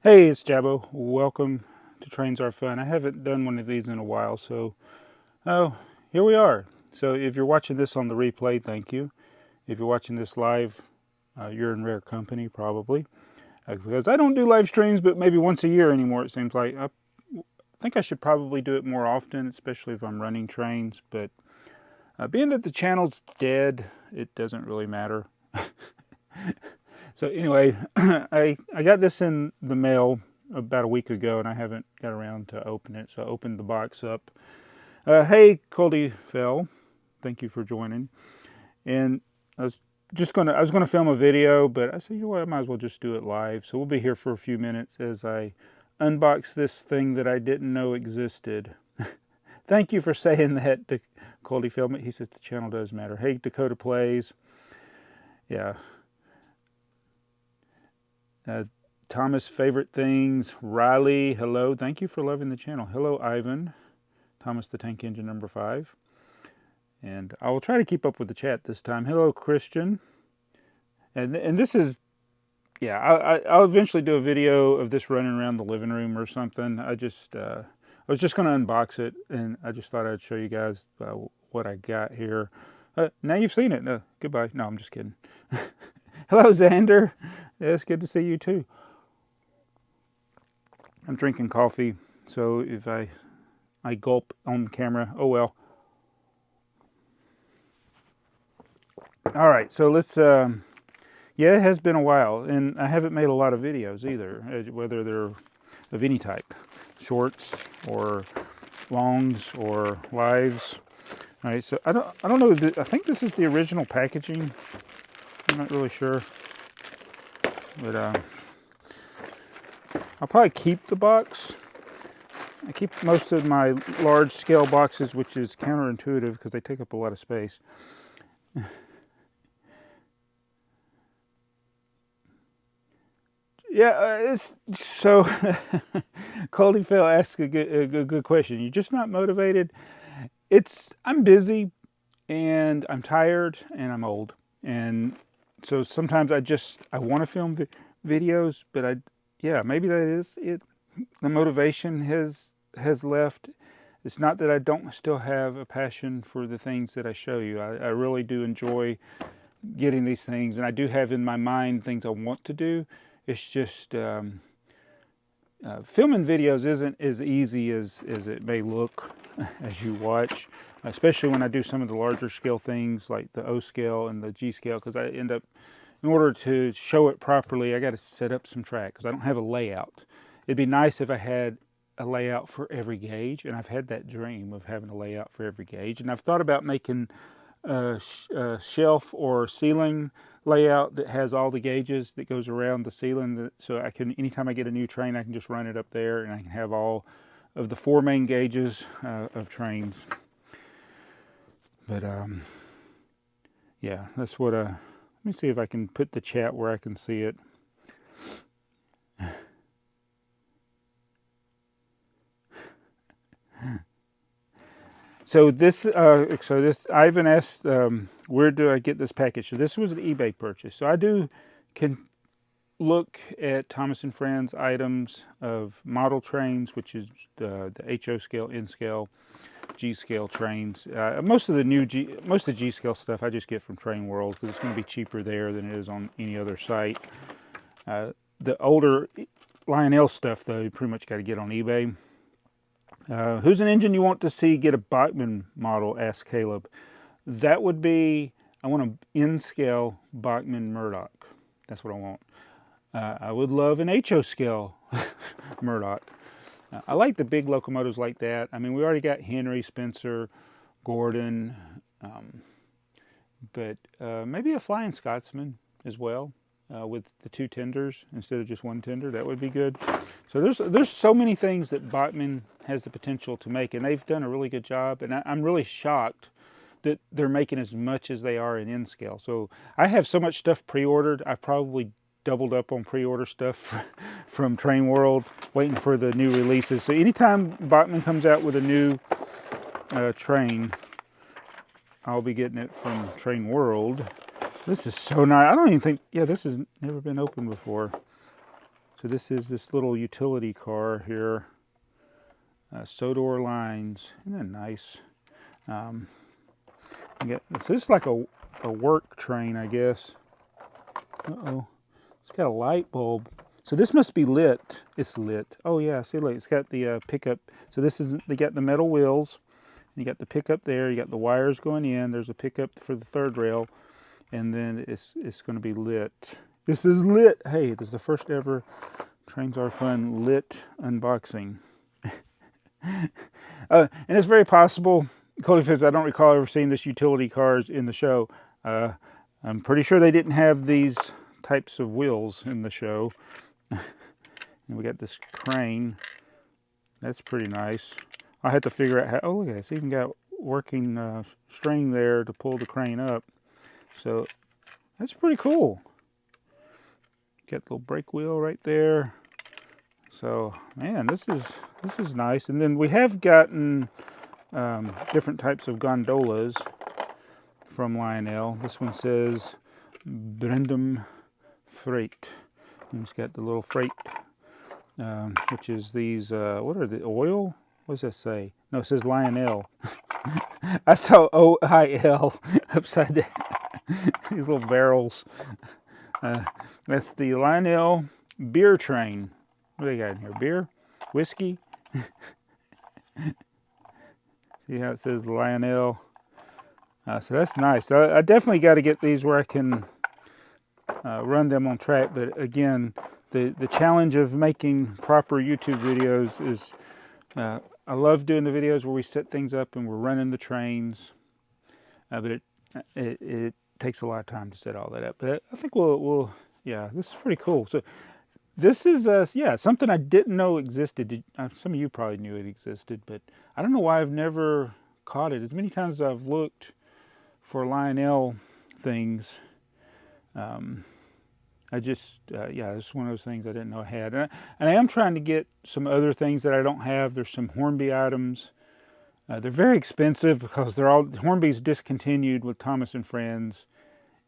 Hey, it's Jabbo. Welcome to TrainWorld Fun. I haven't done one of these in a while, so here we are. So if you're watching this on the replay, thank you. If you're watching this live, you're in rare company probably, because I don't do live streams, but maybe once a year anymore. It seems like I think I should probably do it more often, especially if I'm running trains. But being that the channel's dead, it doesn't really matter. So anyway, I got this in the mail about a week ago, and I haven't got around to open it. So I opened the box up. Hey, Coldy Fell, thank you for joining. And I was gonna film a video, but I said, you know what, I might as well just do it live. So we'll be here for a few minutes as I unbox this thing that I didn't know existed. Thank you for saying that to Coldy Fell. He says the channel does matter. Hey, Dakota Plays. Yeah. Thomas, favorite things. Riley, hello. Thank you for loving the channel. Hello, Ivan. Thomas the Tank Engine number 5. And I will try to keep up with the chat this time. Hello, Christian. And this is, yeah, I'll eventually do a video of this running around the living room or something. I was just going to unbox it, and I just thought I'd show you guys what I got here. Now you've seen it. No, goodbye. No, I'm just kidding. Hello, Xander. Yeah, it's good to see you too. I'm drinking coffee, so if I gulp on the camera, oh well. All right, so let's, yeah, it has been a while, and I haven't made a lot of videos either, whether they're of any type, shorts or longs or lives. All right, so I don't know, I think this is the original packaging. I'm not really sure, but I'll probably keep the box. I keep most of my large scale boxes, which is counterintuitive because they take up a lot of space. Yeah, it's so. Caldyfell asked a good question. You're just not motivated. I'm busy, and I'm tired, and I'm old, and so sometimes I want to film videos, but yeah, maybe that is it. The motivation has left. It's not that I don't still have a passion for the things that I show you. I really do enjoy getting these things, and I do have in my mind things I want to do. It's just filming videos isn't as easy as it may look as you watch, especially when I do some of the larger scale things like the O scale and the G scale, because I end up, in order to show it properly, I got to set up some track because I don't have a layout. It'd be nice if I had a layout for every gauge, and I've had that dream of having a layout for every gauge, and I've thought about making a shelf or ceiling layout that has all the gauges that goes around the ceiling, so I can, anytime I get a new train, I can just run it up there, and I can have all of the 4 main gauges of trains. But yeah, that's what let me see if I can put the chat where I can see it. So this Ivan asked, where do I get this package? So this was an eBay purchase. So I can look at Thomas and Friends items of model trains, which is the HO scale, N scale, G scale trains. Most of the G scale stuff I just get from TrainWorld because it's going to be cheaper there than it is on any other site. The older Lionel stuff, though, you pretty much got to get on eBay. Who's an engine you want to see get a Bachmann model? Asked Caleb. That would be, I want an N-scale Bachmann Murdoch. That's what I want. I would love an HO scale Murdoch. I like the big locomotives like that. I mean, we already got Henry, Spencer, Gordon, but maybe a Flying Scotsman as well. With the 2 tenders instead of just 1 tender, that would be good. So there's so many things that Bachmann has the potential to make, and they've done a really good job. And I'm really shocked that they're making as much as they are in N scale. So I have so much stuff pre-ordered. I probably doubled up on pre-order stuff from TrainWorld, waiting for the new releases. So anytime Bachmann comes out with a new train, I'll be getting it from TrainWorld. This is so nice. I don't even think, yeah, this has never been opened before. So this is this little utility car here. Sodor lines. Isn't that nice? So this is like a work train, I guess. Uh-oh. It's got a light bulb. So this must be lit. It's lit. Oh yeah, see, look, it's got the pickup. So this is, they got the metal wheels. You got the pickup there. You got the wires going in. There's a pickup for the third rail, and then it's going to be lit. This is lit. Hey, this is the first ever Trains Are Fun lit unboxing. And it's very possible, Cody says, I don't recall ever seeing this utility cars in the show. I'm pretty sure they didn't have these types of wheels in the show. And we got this crane. That's pretty nice. I had to figure out how, oh look at it, it's even got working string there to pull the crane up. So that's pretty cool. Got the little brake wheel right there. So man, this is nice. And then we have gotten different types of gondolas from Lionel. This one says Brendam Freight. And it's got the little freight, which is these, what are the, oil? What does that say? No, it says Lionel. I saw O-I-L upside down. These little barrels. That's the Lionel beer train. What do they got in here? Beer? Whiskey? See how it says Lionel? So that's nice. I definitely got to get these where I can run them on track. But again, the challenge of making proper YouTube videos is, I love doing the videos where we set things up and we're running the trains. But it takes a lot of time to set all that up. But I think we'll yeah, this is pretty cool. So this is, yeah, something I didn't know existed. Some of you probably knew it existed, but I don't know why I've never caught it. As many times as I've looked for Lionel things, I just, yeah, it's one of those things I didn't know I had. And I am trying to get some other things that I don't have. There's some Hornby items. They're very expensive because Hornby's discontinued with Thomas and Friends.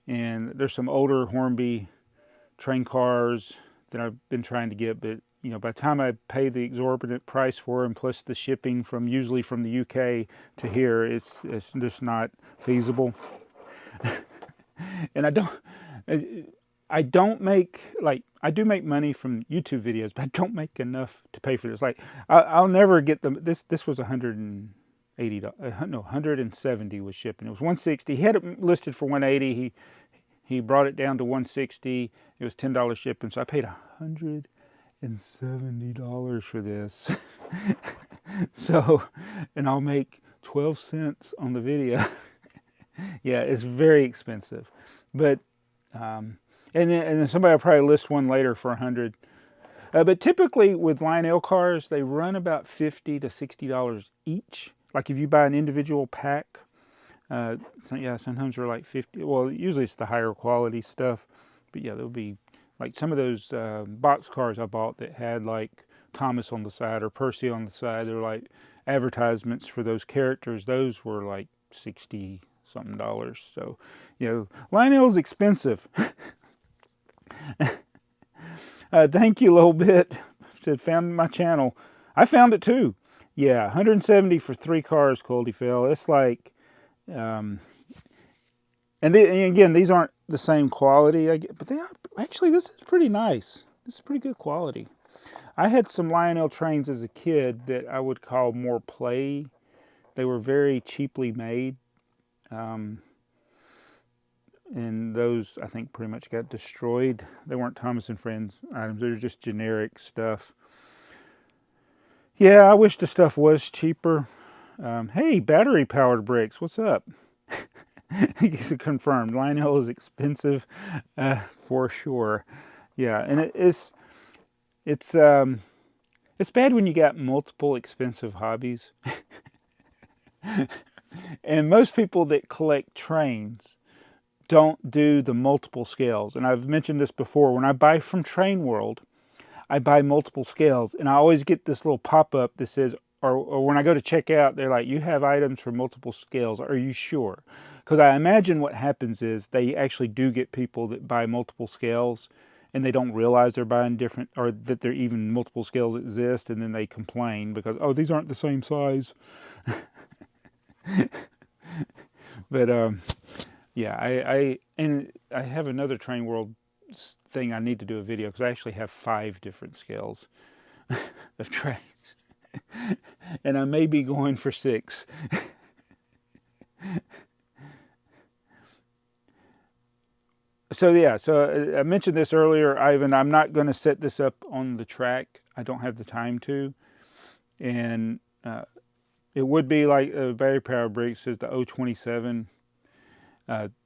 And there's some older Hornby train cars that I've been trying to get, but you know, by the time I pay the exorbitant price for them, plus the shipping usually from the UK to here, it's just not feasible. And I don't make, like, I do make money from YouTube videos, but I don't make enough to pay for this. Like, I'll never get them. This was $180, no, 170 was shipping. It was 160. He had it listed for 180. He brought it down to 160. It was $10 shipping, so I paid $170 for this. So, and I'll make 12 cents on the video. Yeah, it's very expensive. But and then somebody will probably list one later for 100. But typically with Lionel cars, they run about $50 to $60 each. Like if you buy an individual pack, so yeah, sometimes they're like 50. Well, usually it's the higher quality stuff. But yeah, there'll be like some of those box cars I bought that had like Thomas on the side or Percy on the side. They're like advertisements for those characters. Those were like $60 something. So, you know, Lionel's expensive. Thank you a little bit. Said found my channel. I found it too. Yeah, 170 for 3 cars, Coldy Fell. It's like, and again, these aren't the same quality, but they are, actually, this is pretty nice. This is pretty good quality. I had some Lionel trains as a kid that I would call more play. They were very cheaply made. And those, I think, pretty much got destroyed. They weren't Thomas and Friends items. They were just generic stuff. Yeah, I wish the stuff was cheaper. Hey, battery-powered bricks, what's up? Confirmed. Lionel is expensive for sure. Yeah, and it's bad when you got multiple expensive hobbies. And most people that collect trains don't do the multiple scales. And I've mentioned this before. When I buy from TrainWorld, I buy multiple scales, and I always get this little pop-up that says, or when I go to check out, they're like, you have items for multiple scales. Are you sure? Because I imagine what happens is they actually do get people that buy multiple scales, and they don't realize they're buying different, or that there even multiple scales exist, and then they complain because, oh, these aren't the same size. But yeah, I have another TrainWorld thing I need to do a video, because I actually have 5 different scales of trains, and I may be going for 6. So yeah, so I mentioned this earlier, Ivan. I'm not going to set this up on the track. I don't have the time to, and it would be like a battery power bricks is the 027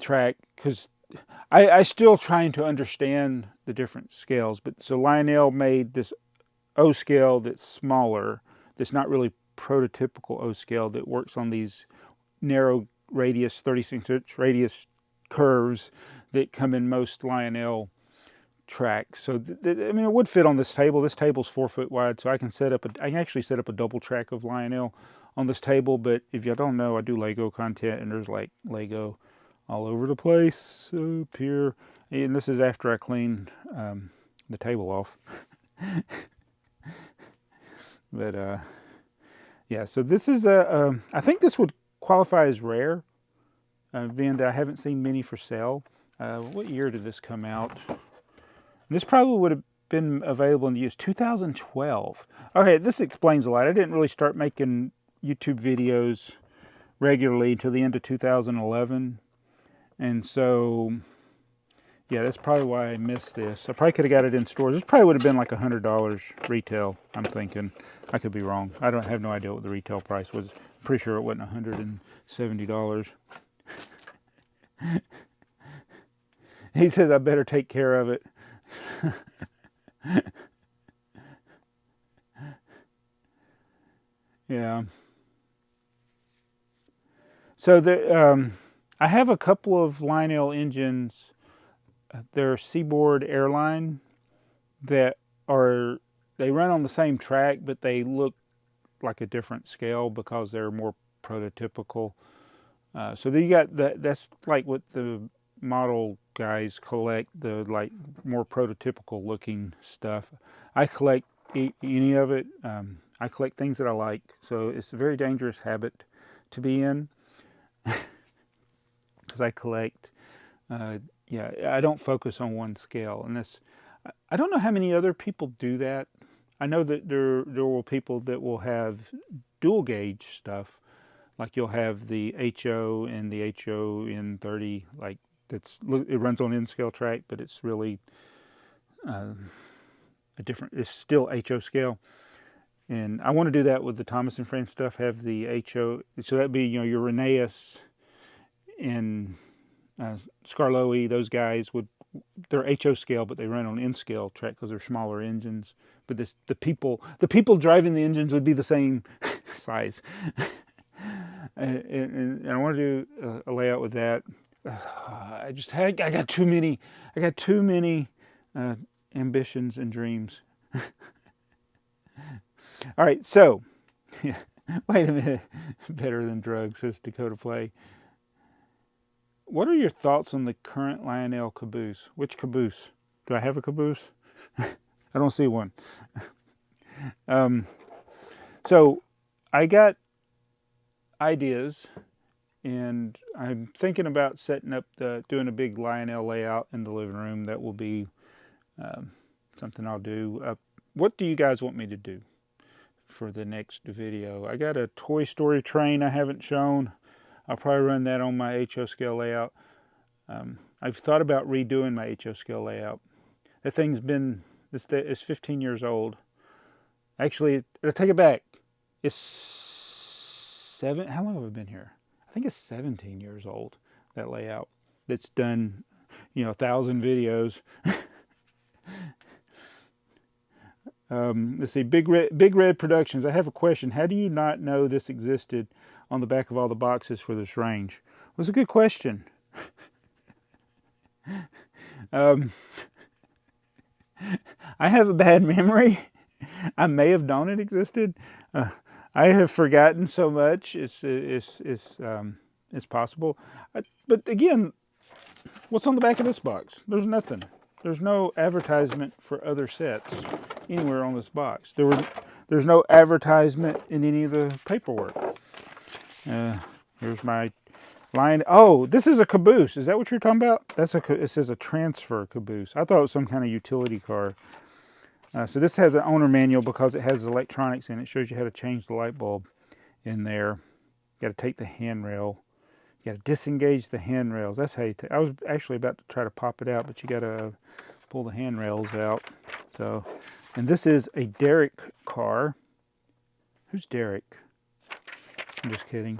track, because I still trying to understand the different scales. But so Lionel made this O scale that's smaller, that's not really prototypical O scale, that works on these narrow radius, 36-inch radius curves that come in most Lionel tracks. So I mean, it would fit on this table. This table's 4 foot wide, so I can actually set up a double track of Lionel on this table. But if you don't know, I do Lego content, and there's like Lego all over the place up here. And this is after I cleaned the table off. But yeah, so this is I think this would qualify as rare, being that I haven't seen many for sale. What year did this come out? This probably would have been available in use 2012. Okay, this explains a lot. I didn't really start making YouTube videos regularly until the end of 2011. And so, yeah, that's probably why I missed this. I probably could have got it in stores. This probably would have been like $100 retail, I'm thinking. I could be wrong. I have no idea what the retail price was. I'm pretty sure it wasn't $170. He says I better take care of it. Yeah. So I have a couple of Lionel engines. They're Seaboard Airline that they run on the same track, but they look like a different scale because they're more prototypical. So you got that's like what the model guys collect, the like more prototypical looking stuff. I collect any of it. I collect things that I like, so it's a very dangerous habit to be in, because I collect. Yeah, I don't focus on one scale, and I don't know how many other people do that. I know that there will people that will have dual gauge stuff, like you'll have the HO and the HO in 30, like it runs on N-scale track, but it's really it's still HO scale. And I want to do that with the Thomas and Friends stuff, have the HO, so that'd be, your Rheneas and Scarloe, those guys they're HO scale, but they run on N-scale track because they're smaller engines. But the people driving the engines would be the same size. And I want to do a layout with that. I got too many ambitions and dreams. All right, so wait a minute. Better than drugs, says Dakota Play. What are your thoughts on the current Lionel caboose? Which caboose? Do I have a caboose? I don't see one. So I got ideas, and I'm thinking about setting up doing a big Lionel layout in the living room. That will be something I'll do. What do you guys want me to do for the next video? I got a Toy Story train I haven't shown. I'll probably run that on my HO scale layout. I've thought about redoing my HO scale layout. That thing's it's 15 years old. Actually, I'll take it back. How long have I been here? I think it's 17 years old, that layout. That's done, 1,000 videos. Let's see, Big Red Productions. I have a question. How do you not know this existed on the back of all the boxes for this range? Well, it's a good question. I have a bad memory. I may have known it existed. I have forgotten so much. It's possible. But again, what's on the back of this box? There's nothing. there's no advertisement for other sets anywhere on this box. There's no advertisement in any of the paperwork. Here's my line. Oh, this is a caboose. Is that what you're talking about? It says a transfer caboose. I thought it was some kind of utility car. So this has an owner manual because it has electronics in it. It shows you how to change the light bulb in there. You got to take the handrail. You got to disengage the handrails. That's how you I was actually about to try to pop it out, but you got to pull the handrails out. So, and this is a Derek car. Who's Derek? I'm just kidding.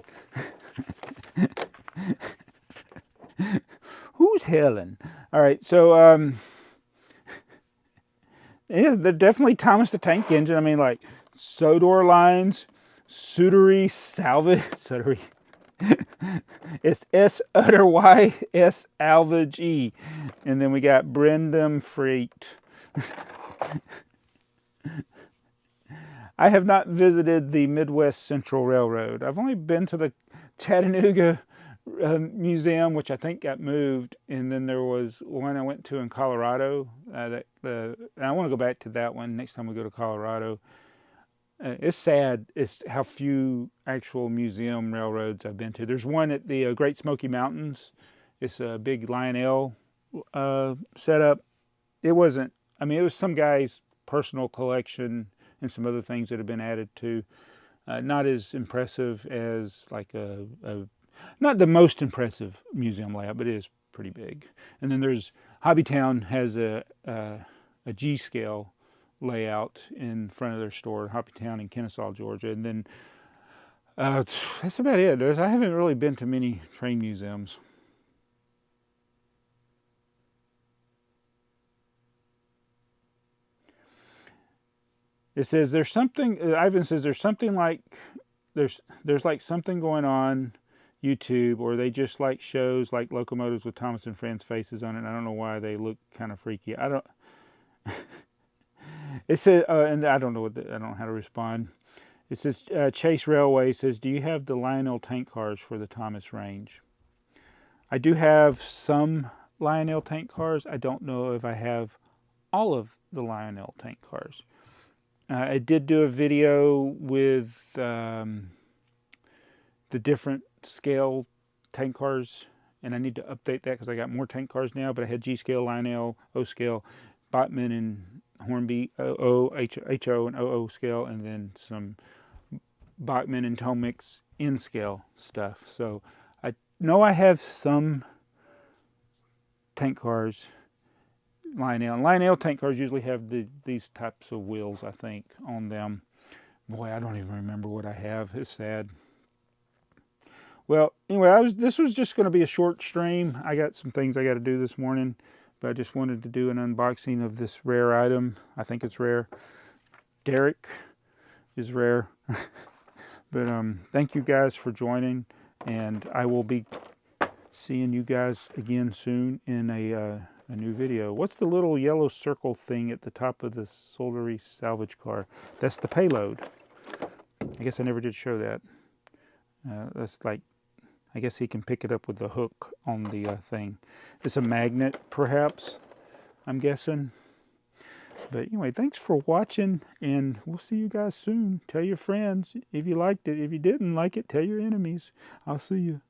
Who's Helen? All right, so yeah, they're definitely Thomas the Tank Engine. I mean, like Sodor lines, Sudery salvage, Sudery. It's S utter Y S salvage E, and then we got Brendam Freight. I have not visited the Midwest Central Railroad. I've only been to the Chattanooga Museum, which I think got moved, and then there was one I went to in Colorado. And I want to go back to that one next time we go to Colorado. It's sad how few actual museum railroads I've been to. There's one at the Great Smoky Mountains. It's a big Lionel setup. It wasn't, I mean, it was some guy's personal collection and some other things that have been added to. Not as impressive as like not the most impressive museum layout, but it is pretty big. And then there's Hobbytown has a G scale layout in front of their store, Hobbytown in Kennesaw, Georgia. And then that's about it. I haven't really been to many train museums. It says there's something, Ivan says there's something like, there's like something going on YouTube, or they just like shows like locomotives with Thomas and Friends faces on it. And I don't know why they look kind of freaky. I don't, it says, and I don't know I don't know how to respond. It says, Chase Railway says, do you have the Lionel tank cars for the Thomas range? I do have some Lionel tank cars. I don't know if I have all of the Lionel tank cars. I did do a video with the different scale tank cars, and I need to update that because I got more tank cars now, but I had G scale, Lionel, O scale, Bachmann and Hornby, HO and OO scale, and then some Bachmann and Tomix N scale stuff. So I know I have some tank cars. Lionel tank cars usually have these types of wheels, I think, on them. Boy, I don't even remember what I have. It's sad. Well, anyway, this was just going to be a short stream. I got some things I got to do this morning, but I just wanted to do an unboxing of this rare item. I think it's rare. Derek is rare. But thank you guys for joining, and I will be seeing you guys again soon in a new video. What's the little yellow circle thing at the top of this Soldiery salvage car? That's the payload. I guess I never did show that. That's like, I guess he can pick it up with the hook on the thing. It's a magnet, perhaps, I'm guessing. But anyway, thanks for watching, and we'll see you guys soon. Tell your friends if you liked it. If you didn't like it, tell your enemies. I'll see you.